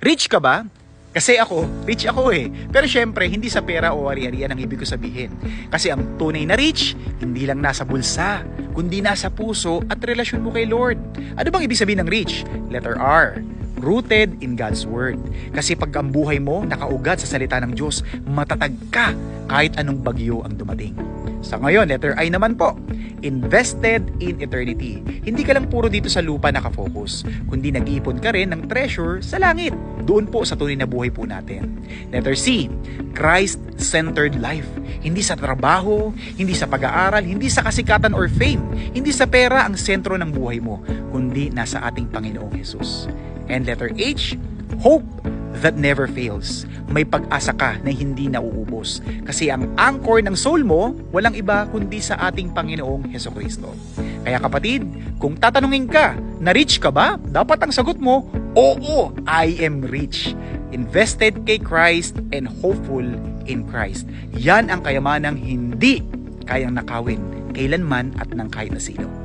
Rich ka ba? Kasi ako, rich ako eh. Pero syempre, hindi sa pera o ari-arian ang ibig ko sabihin. Kasi ang tunay na rich, hindi lang nasa bulsa, kundi nasa puso at relasyon mo kay Lord. Ano bang ibig sabihin ng rich? Letter R. Rooted in God's Word. Kasi pag ang buhay mo nakaugat sa salita ng Diyos, matatag ka kahit anong bagyo ang dumating. Sa ngayon, letter I naman po. Invested in eternity. Hindi ka lang puro dito sa lupa nakafocus, kundi nag-iipon ka rin ng treasure sa langit. Doon po sa tunay na buhay po natin. Letter C, Christ-centered life. Hindi sa trabaho, hindi sa pag-aaral, hindi sa kasikatan or fame, hindi sa pera ang sentro ng buhay mo, kundi nasa ating Panginoong Jesus. And letter H, hope that never fails. May pag-asa ka na hindi nauubos. Kasi ang anchor ng soul mo, walang iba kundi sa ating Panginoong Hesukristo. Kaya kapatid, kung tatanungin ka, na rich ka ba? Dapat ang sagot mo, oo, I am rich. Invested kay Christ and hopeful in Christ. Yan ang kayamanang hindi kayang nakawin kailanman at ng kahit na sino.